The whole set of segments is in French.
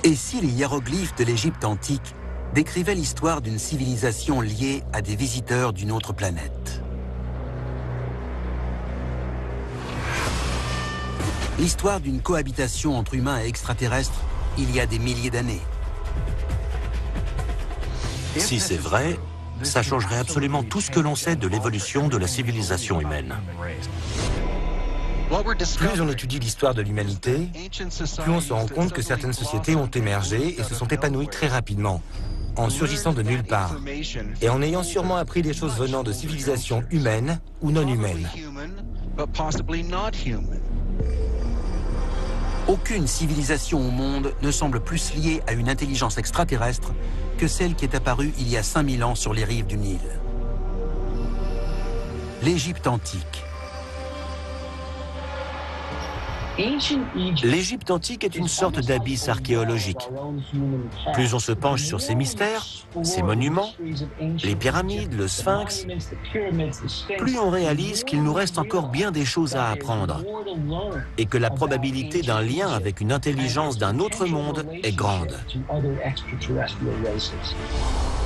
Et si les hiéroglyphes de l'Égypte antique décrivaient l'histoire d'une civilisation liée à des visiteurs d'une autre planète? L'histoire d'une cohabitation entre humains et extraterrestres il y a des milliers d'années. Si c'est vrai, ça changerait absolument tout ce que l'on sait de l'évolution de la civilisation humaine. Plus on étudie l'histoire de l'humanité, plus on se rend compte que certaines sociétés ont émergé et se sont épanouies très rapidement, en surgissant de nulle part, et en ayant sûrement appris des choses venant de civilisations humaines ou non humaines. Aucune civilisation au monde ne semble plus liée à une intelligence extraterrestre que celle qui est apparue il y a 5000 ans sur les rives du Nil. L'Égypte antique. L'Égypte antique est une sorte d'abysse archéologique. Plus on se penche sur ses mystères, ses monuments, les pyramides, le sphinx, plus on réalise qu'il nous reste encore bien des choses à apprendre et que la probabilité d'un lien avec une intelligence d'un autre monde est grande.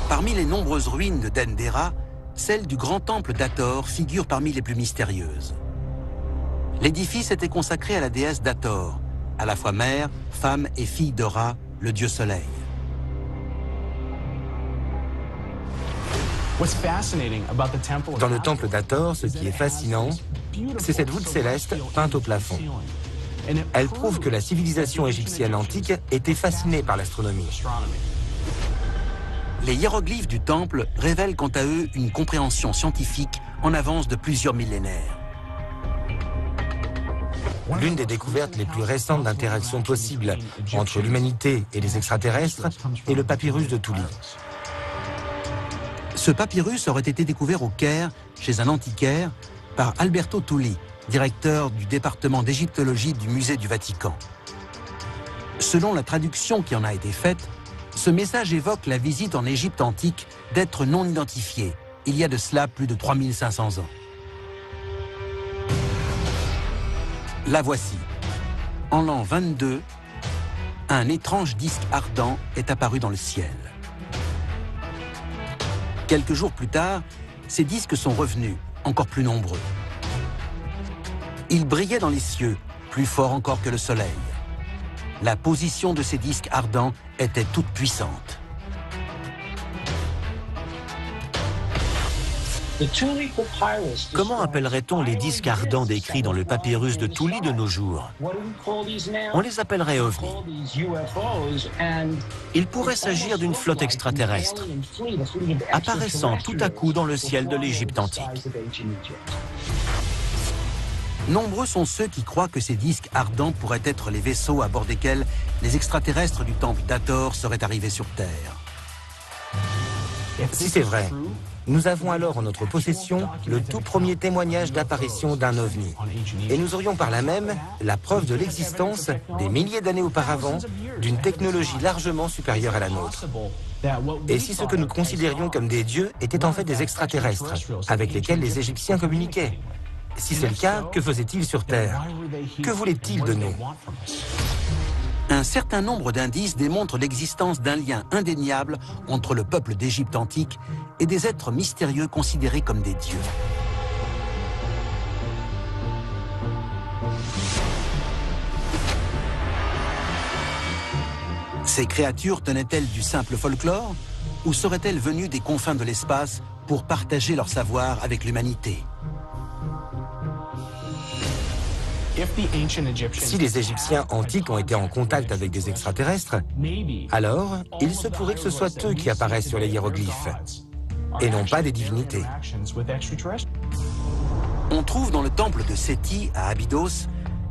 Parmi les nombreuses ruines de Dendera, celle du grand temple d'Hathor figure parmi les plus mystérieuses. L'édifice était consacré à la déesse d'Hathor, à la fois mère, femme et fille de Ra, le dieu soleil. Dans le temple d'Hathor, ce qui est fascinant, c'est cette voûte céleste peinte au plafond. Elle prouve que la civilisation égyptienne antique était fascinée par l'astronomie. Les hiéroglyphes du temple révèlent quant à eux une compréhension scientifique en avance de plusieurs millénaires. L'une des découvertes les plus récentes d'interaction possible entre l'humanité et les extraterrestres est le papyrus de Touli. Ce papyrus aurait été découvert au Caire, chez un antiquaire, par Alberto Touli, directeur du département d'égyptologie du musée du Vatican. Selon la traduction qui en a été faite, ce message évoque la visite en Égypte antique d'êtres non identifiés, il y a de cela plus de 3500 ans. La voici. En l'an 22, un étrange disque ardent est apparu dans le ciel. Quelques jours plus tard, ces disques sont revenus, encore plus nombreux. Ils brillaient dans les cieux, plus fort encore que le soleil. La position de ces disques ardents était toute puissante. Comment appellerait-on les disques ardents décrits dans le papyrus de Touli de nos jours? On les appellerait ovnis. Il pourrait s'agir d'une flotte extraterrestre, apparaissant tout à coup dans le ciel de l'Égypte antique. Nombreux sont ceux qui croient que ces disques ardents pourraient être les vaisseaux à bord desquels les extraterrestres du temple d'Hathor seraient arrivés sur Terre. Si c'est vrai, nous avons alors en notre possession le tout premier témoignage d'apparition d'un ovni. Et nous aurions par là même la preuve de l'existence, des milliers d'années auparavant, d'une technologie largement supérieure à la nôtre. Et si ce que nous considérions comme des dieux étaient en fait des extraterrestres, avec lesquels les Égyptiens communiquaient? Si c'est le cas, que faisaient-ils sur Terre? Que voulaient-ils de nous? Un certain nombre d'indices démontrent l'existence d'un lien indéniable entre le peuple d'Égypte antique et des êtres mystérieux considérés comme des dieux. Ces créatures tenaient-elles du simple folklore ou seraient-elles venues des confins de l'espace pour partager leur savoir avec l'humanité? Si les Égyptiens antiques ont été en contact avec des extraterrestres, alors il se pourrait que ce soit eux qui apparaissent sur les hiéroglyphes, et non pas des divinités. On trouve dans le temple de Séti, à Abydos,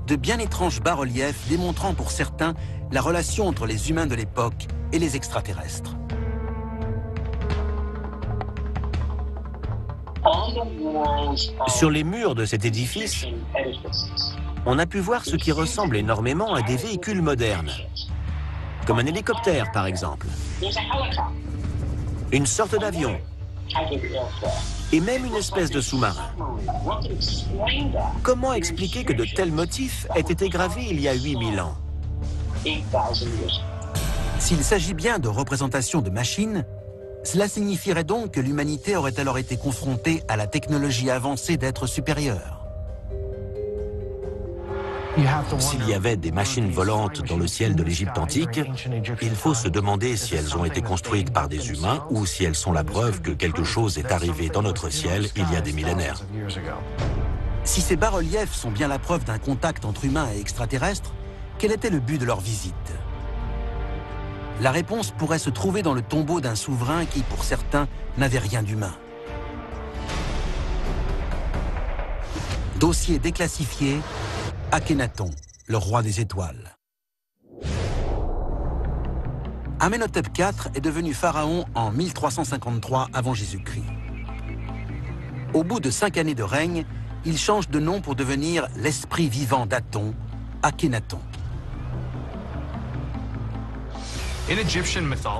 de bien étranges bas-reliefs démontrant pour certains la relation entre les humains de l'époque et les extraterrestres. Sur les murs de cet édifice, on a pu voir ce qui ressemble énormément à des véhicules modernes, comme un hélicoptère par exemple, une sorte d'avion, et même une espèce de sous-marin. Comment expliquer que de tels motifs aient été gravés il y a 8000 ans? S'il s'agit bien de représentations de machines, cela signifierait donc que l'humanité aurait alors été confrontée à la technologie avancée d'êtres supérieurs. S'il y avait des machines volantes dans le ciel de l'Égypte antique, il faut se demander si elles ont été construites par des humains ou si elles sont la preuve que quelque chose est arrivé dans notre ciel il y a des millénaires. Si ces bas-reliefs sont bien la preuve d'un contact entre humains et extraterrestres, quel était le but de leur visite? La réponse pourrait se trouver dans le tombeau d'un souverain qui, pour certains, n'avait rien d'humain. Dossier déclassifié, Akhenaton, le roi des étoiles. Amenhotep IV est devenu pharaon en 1353 avant Jésus-Christ. Au bout de 5 années de règne, il change de nom pour devenir l'esprit vivant d'Aton, Akhenaton.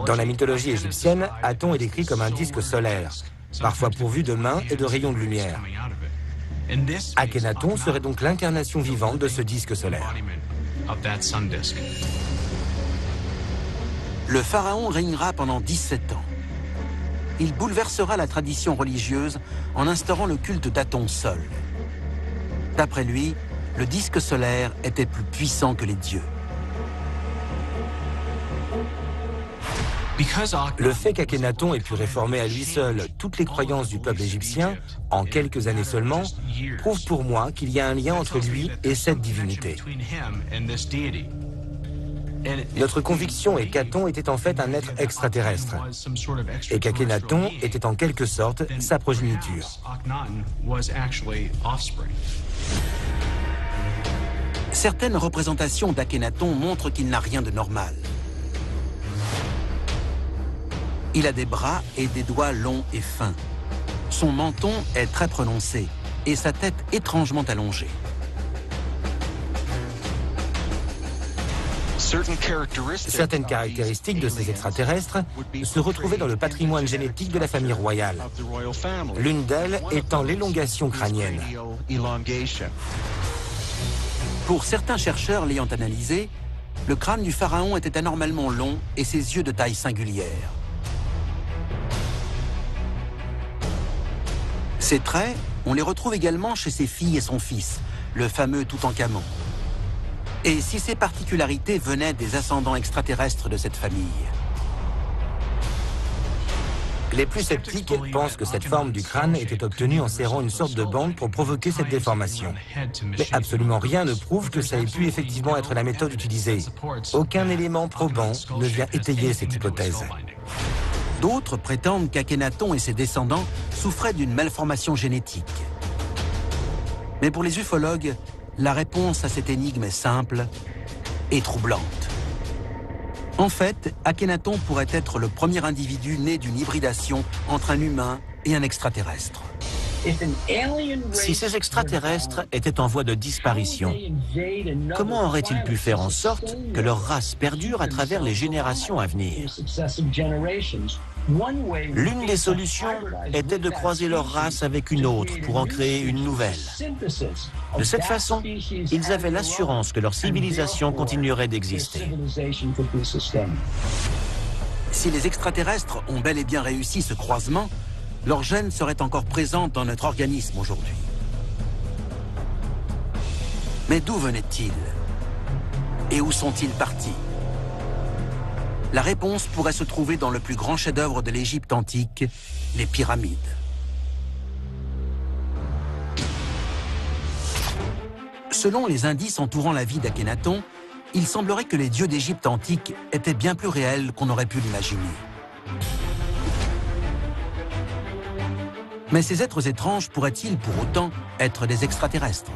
Dans la mythologie égyptienne, Aton est décrit comme un disque solaire, parfois pourvu de mains et de rayons de lumière. Akhenaton serait donc l'incarnation vivante de ce disque solaire. Le pharaon régnera pendant 17 ans. Il bouleversera la tradition religieuse en instaurant le culte d'Aton seul. D'après lui, le disque solaire était plus puissant que les dieux. Le fait qu'Akhenaton ait pu réformer à lui seul toutes les croyances du peuple égyptien, en quelques années seulement, prouve pour moi qu'il y a un lien entre lui et cette divinité. Notre conviction est qu'Aton était en fait un être extraterrestre et qu'Akhenaton était en quelque sorte sa progéniture. Certaines représentations d'Akhenaton montrent qu'il n'a rien de normal. Il a des bras et des doigts longs et fins. Son menton est très prononcé et sa tête étrangement allongée. Certaines caractéristiques de ces extraterrestres se retrouvaient dans le patrimoine génétique de la famille royale. L'une d'elles étant l'élongation crânienne. Pour certains chercheurs l'ayant analysé, le crâne du pharaon était anormalement long et ses yeux de taille singulière. Ces traits, on les retrouve également chez ses filles et son fils, le fameux Toutankhamon. Et si ces particularités venaient des ascendants extraterrestres de cette famille? Les plus sceptiques pensent que cette forme du crâne était obtenue en serrant une sorte de bande pour provoquer cette déformation. Mais absolument rien ne prouve que ça ait pu effectivement être la méthode utilisée. Aucun élément probant ne vient étayer cette hypothèse. D'autres prétendent qu'Akhenaton et ses descendants souffraient d'une malformation génétique. Mais pour les ufologues, la réponse à cette énigme est simple et troublante. En fait, Akhenaton pourrait être le premier individu né d'une hybridation entre un humain et un extraterrestre. Si ces extraterrestres étaient en voie de disparition, comment auraient-ils pu faire en sorte que leur race perdure à travers les générations à venir? L'une des solutions était de croiser leur race avec une autre pour en créer une nouvelle. De cette façon, ils avaient l'assurance que leur civilisation continuerait d'exister. Si les extraterrestres ont bel et bien réussi ce croisement, leurs gènes seraient encore présents dans notre organisme aujourd'hui. Mais d'où venaient-ils? Et où sont-ils partis? La réponse pourrait se trouver dans le plus grand chef-d'œuvre de l'Égypte antique, les pyramides. Selon les indices entourant la vie d'Akhenaton, il semblerait que les dieux d'Égypte antique étaient bien plus réels qu'on aurait pu l'imaginer. Mais ces êtres étranges pourraient-ils pour autant être des extraterrestres?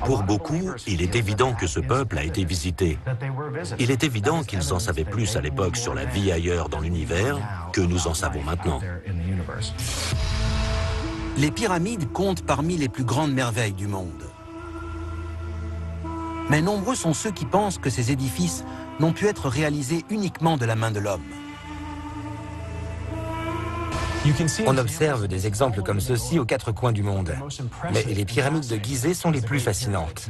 Pour beaucoup, il est évident que ce peuple a été visité. Il est évident qu'ils en savaient plus à l'époque sur la vie ailleurs dans l'univers que nous en savons maintenant. Les pyramides comptent parmi les plus grandes merveilles du monde. Mais nombreux sont ceux qui pensent que ces édifices n'ont pu être réalisés uniquement de la main de l'homme. On observe des exemples comme ceux-ci aux quatre coins du monde. Mais les pyramides de Gizeh sont les plus fascinantes.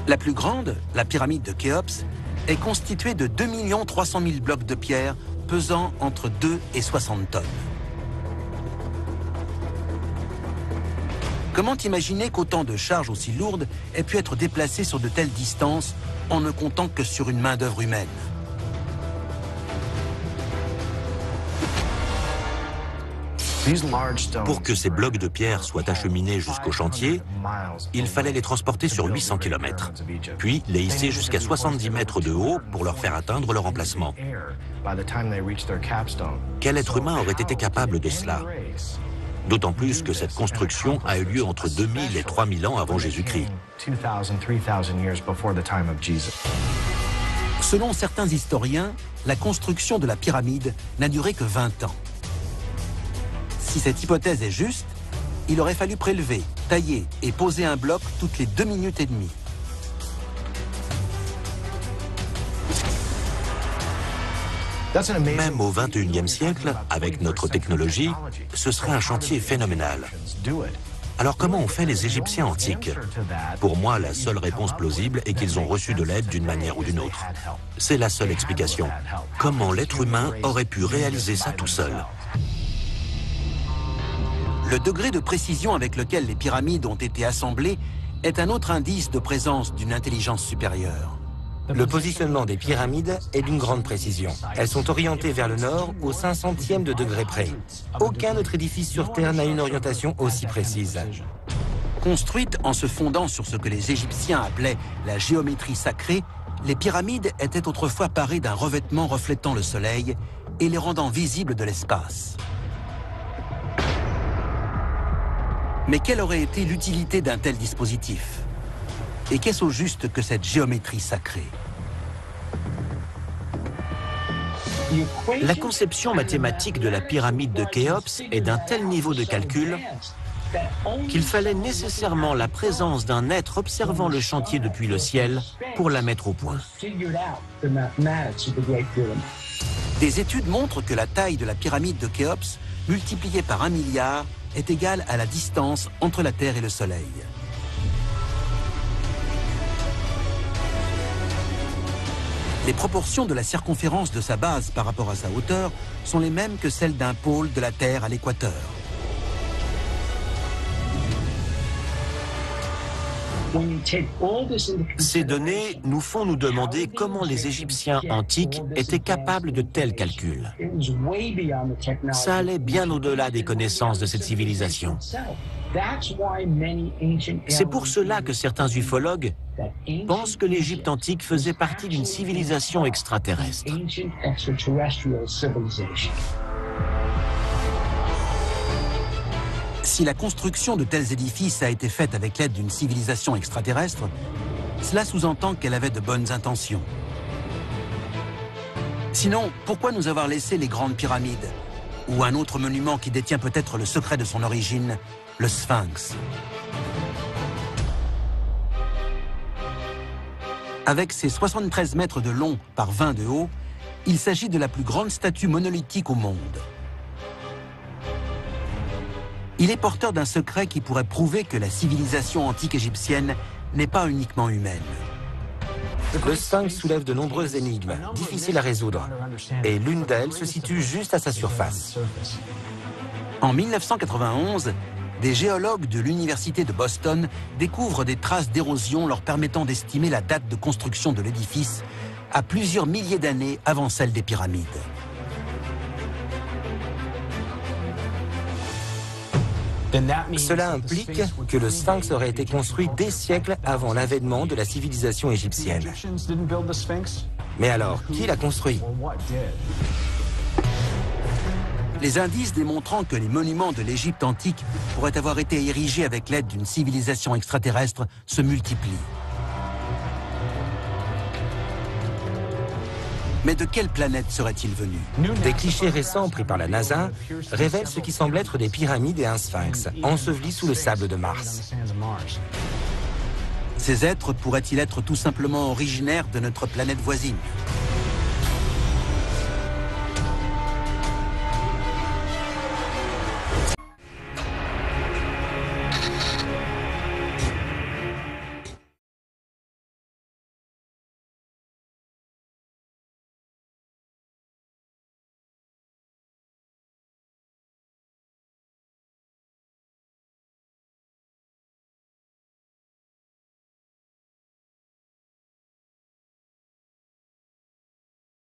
La plus grande, la pyramide de Khéops, est constitué de 2 300 000 blocs de pierre pesant entre 2 et 60 tonnes. Comment imaginer qu'autant de charges aussi lourdes aient pu être déplacées sur de telles distances en ne comptant que sur une main-d'œuvre humaine? Pour que ces blocs de pierre soient acheminés jusqu'au chantier, il fallait les transporter sur 800 km, puis les hisser jusqu'à 70 mètres de haut pour leur faire atteindre leur emplacement. Quel être humain aurait été capable de cela? D'autant plus que cette construction a eu lieu entre 2000 et 3000 ans avant Jésus-Christ. Selon certains historiens, la construction de la pyramide n'a duré que 20 ans. Si cette hypothèse est juste, il aurait fallu prélever, tailler et poser un bloc toutes les 2 minutes et demie. Même au XXIe siècle, avec notre technologie, ce serait un chantier phénoménal. Alors comment ont fait les Égyptiens antiques? Pour moi, la seule réponse plausible est qu'ils ont reçu de l'aide d'une manière ou d'une autre. C'est la seule explication. Comment l'être humain aurait pu réaliser ça tout seul? Le degré de précision avec lequel les pyramides ont été assemblées est un autre indice de présence d'une intelligence supérieure. Le positionnement des pyramides est d'une grande précision. Elles sont orientées vers le nord au 500e de degré près. Aucun autre édifice sur Terre n'a une orientation aussi précise. Construites en se fondant sur ce que les Égyptiens appelaient la géométrie sacrée, les pyramides étaient autrefois parées d'un revêtement reflétant le soleil et les rendant visibles de l'espace. Mais quelle aurait été l'utilité d'un tel dispositif? Et qu'est-ce au juste que cette géométrie sacrée? La conception mathématique de la pyramide de Khéops est d'un tel niveau de calcul qu'il fallait nécessairement la présence d'un être observant le chantier depuis le ciel pour la mettre au point. Des études montrent que la taille de la pyramide de Khéops, multipliée par 1 milliard, est égale à la distance entre la Terre et le Soleil. Les proportions de la circonférence de sa base par rapport à sa hauteur sont les mêmes que celles d'un pôle de la Terre à l'équateur. Ces données nous font nous demander comment les Égyptiens antiques étaient capables de tels calculs. Ça allait bien au-delà des connaissances de cette civilisation. C'est pour cela que certains ufologues pensent que l'Égypte antique faisait partie d'une civilisation extraterrestre. Si la construction de tels édifices a été faite avec l'aide d'une civilisation extraterrestre, cela sous-entend qu'elle avait de bonnes intentions. Sinon, pourquoi nous avoir laissé les grandes pyramides ou un autre monument qui détient peut-être le secret de son origine, le Sphinx? Avec ses 73 mètres de long par 20 de haut, il s'agit de la plus grande statue monolithique au monde. Il est porteur d'un secret qui pourrait prouver que la civilisation antique égyptienne n'est pas uniquement humaine. Le Sphinx soulève de nombreuses énigmes, difficiles à résoudre, et l'une d'elles se situe juste à sa surface. En 1991, des géologues de l'université de Boston découvrent des traces d'érosion leur permettant d'estimer la date de construction de l'édifice à plusieurs milliers d'années avant celle des pyramides. Cela implique que le Sphinx aurait été construit des siècles avant l'avènement de la civilisation égyptienne. Mais alors, qui l'a construit? Les indices démontrant que les monuments de l'Égypte antique pourraient avoir été érigés avec l'aide d'une civilisation extraterrestre se multiplient. Mais de quelle planète serait-il venu? Des clichés récents pris par la NASA révèlent ce qui semble être des pyramides et un sphinx, ensevelis sous le sable de Mars. Ces êtres pourraient-ils être tout simplement originaires de notre planète voisine?